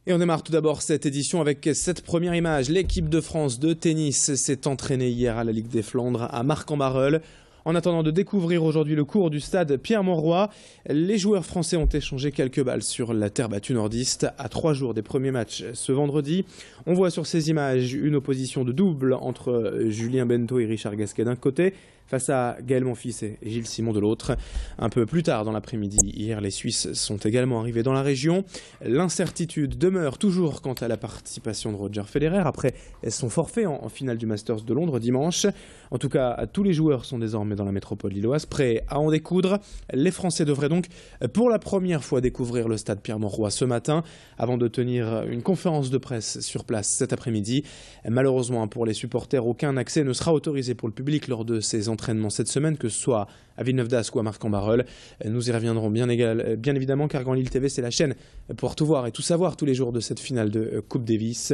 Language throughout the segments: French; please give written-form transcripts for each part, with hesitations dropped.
Et on démarre tout d'abord cette édition avec cette première image. L'équipe de France de tennis s'est entraînée hier à la Ligue des Flandres à Marcq-en-Barœul. En attendant de découvrir aujourd'hui le cours du stade Pierre-Mauroy, les joueurs français ont échangé quelques balles sur la terre battue nordiste à 3 jours des premiers matchs ce vendredi. On voit sur ces images une opposition de double entre Julien Bento et Richard Gasquet d'un côté, face à Gaël Monfils et Gilles Simon de l'autre. Un peu plus tard dans l'après-midi, hier, les Suisses sont également arrivés dans la région. L'incertitude demeure toujours quant à la participation de Roger Federer après son forfait en finale du Masters de Londres dimanche. En tout cas, tous les joueurs sont désormais dans la métropole lilloise, prêts à en découdre. Les Français devraient donc pour la première fois découvrir le stade Pierre-Mauroy ce matin, avant de tenir une conférence de presse sur place cet après-midi. Malheureusement pour les supporters, aucun accès ne sera autorisé pour le public lors de ces entraînements cette semaine, que ce soit à Villeneuve-d'Ascq ou à Marcq-en-Barœul. Nous y reviendrons bien évidemment, car Grand Lille TV, c'est la chaîne pour tout voir et tout savoir tous les jours de cette finale de Coupe Davis.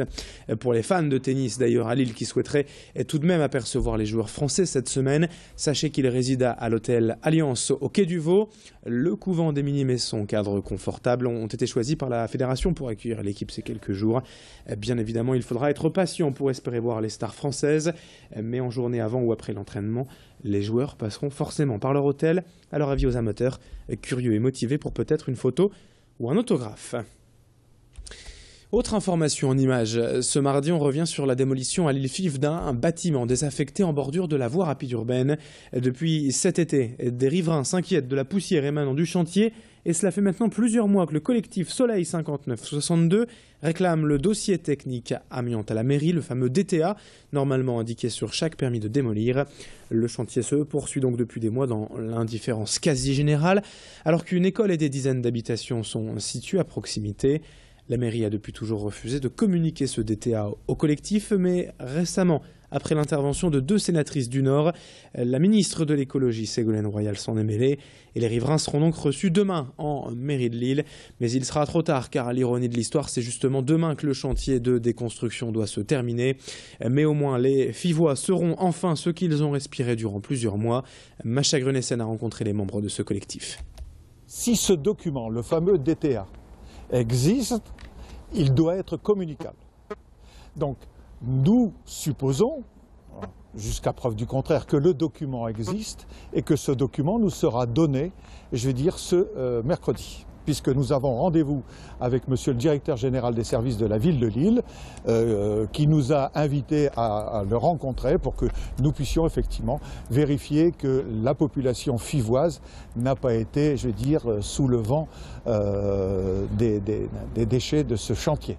Pour les fans de tennis d'ailleurs à Lille qui souhaiteraient tout de même apercevoir les joueurs français cette semaine, sachez qu'il réside à l'hôtel Alliance au Quai du Vau. Le couvent des Minimes et son cadre confortable ont été choisis par la fédération pour accueillir l'équipe ces quelques jours. Bien évidemment, il faudra être patient pour espérer voir les stars françaises, mais en journée avant ou après l'entraînement, les joueurs passeront forcément par leur hôtel. Alors avis aux amateurs curieux et motivés pour peut-être une photo ou un autographe. Autre information en images, ce mardi on revient sur la démolition à l'île-Fives d'un bâtiment désaffecté en bordure de la voie rapide urbaine. Depuis cet été, des riverains s'inquiètent de la poussière émanant du chantier et cela fait maintenant plusieurs mois que le collectif Soleil 5962 réclame le dossier technique amiante à la mairie, le fameux DTA, normalement indiqué sur chaque permis de démolir. Le chantier se poursuit donc depuis des mois dans l'indifférence quasi générale, alors qu'une école et des dizaines d'habitations sont situées à proximité. La mairie a depuis toujours refusé de communiquer ce DTA au collectif, mais récemment, après l'intervention de 2 sénatrices du Nord, la ministre de l'écologie, Ségolène Royal, s'en est mêlée, et les riverains seront donc reçus demain en mairie de Lille. Mais il sera trop tard, car l'ironie de l'histoire, c'est justement demain que le chantier de déconstruction doit se terminer. Mais au moins, les Fivois seront enfin ce qu'ils ont respiré durant plusieurs mois. Macha Grunessen a rencontré les membres de ce collectif. Si ce document, le fameux DTA, existe, il doit être communicable. Donc, nous supposons, jusqu'à preuve du contraire, que le document existe et que ce document nous sera donné, je vais dire, ce mercredi, puisque nous avons rendez-vous avec monsieur le directeur général des services de la ville de Lille, qui nous a invités à le rencontrer pour que nous puissions effectivement vérifier que la population fivoise n'a pas été, je vais dire, sous le vent des déchets de ce chantier.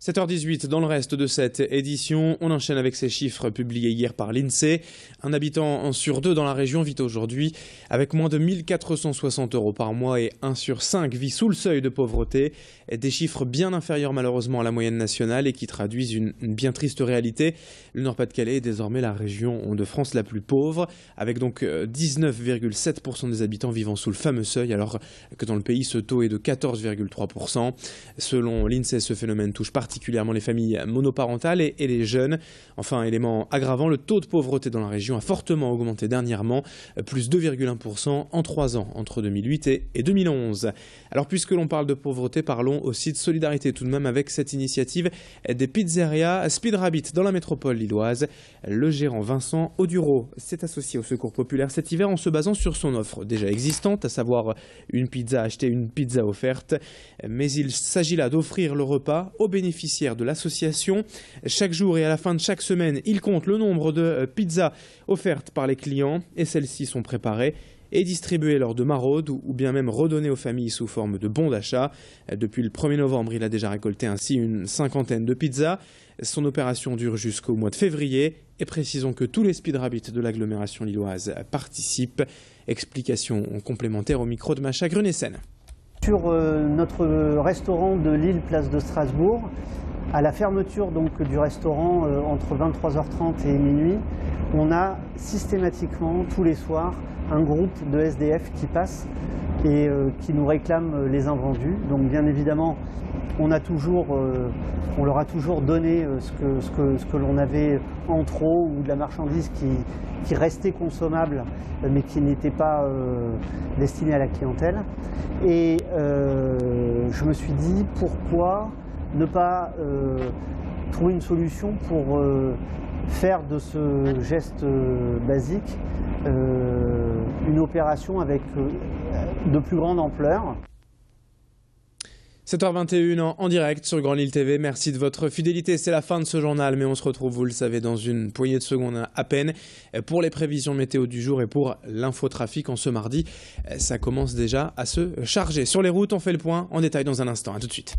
7h18, dans le reste de cette édition, on enchaîne avec ces chiffres publiés hier par l'INSEE. Un habitant sur 2 dans la région vit aujourd'hui avec moins de 1 460 € par mois et 1 sur 5 vit sous le seuil de pauvreté. Des chiffres bien inférieurs malheureusement à la moyenne nationale et qui traduisent une bien triste réalité. Le Nord-Pas-de-Calais est désormais la région de France la plus pauvre, avec donc 19,7% des habitants vivant sous le fameux seuil, alors que dans le pays ce taux est de 14,3%. Selon l'INSEE, ce phénomène touche particulièrement les familles monoparentales et les jeunes. Enfin, élément aggravant, le taux de pauvreté dans la région a fortement augmenté dernièrement, plus 2,1% en 3 ans, entre 2008 et 2011. Alors puisque l'on parle de pauvreté, parlons aussi de solidarité tout de même avec cette initiative des pizzerias Speed Rabbit dans la métropole lilloise. Le gérant Vincent Auduro s'est associé au Secours populaire cet hiver en se basant sur son offre déjà existante, à savoir une pizza achetée, une pizza offerte. Mais il s'agit là d'offrir le repas aux bénéficiaires de l'association. Chaque jour et à la fin de chaque semaine, il compte le nombre de pizzas offertes par les clients et celles-ci sont préparées et distribuées lors de maraudes ou bien même redonnées aux familles sous forme de bons d'achat. Depuis le 1er novembre, il a déjà récolté ainsi une 50aine de pizzas. Son opération dure jusqu'au mois de février et précisons que tous les Speed Rabbits de l'agglomération lilloise participent. Explication complémentaire au micro de Macha Grunessen. Sur notre restaurant de Lille, place de Strasbourg, à la fermeture donc du restaurant entre 23h30 et minuit, on a systématiquement tous les soirs un groupe de SDF qui passe et qui nous réclame les invendus. Donc bien évidemment, on leur a toujours donné ce que l'on avait en trop, ou de la marchandise qui restait consommable mais qui n'était pas destinée à la clientèle. Et je me suis dit, pourquoi ne pas trouver une solution pour faire de ce geste basique une opération avec de plus grande ampleur. 7h21 en direct sur Grand Lille TV. Merci de votre fidélité. C'est la fin de ce journal, mais on se retrouve, vous le savez, dans une poignée de secondes à peine pour les prévisions météo du jour et pour l'infotrafic en ce mardi. Ça commence déjà à se charger. Sur les routes, on fait le point en détail dans un instant. À tout de suite.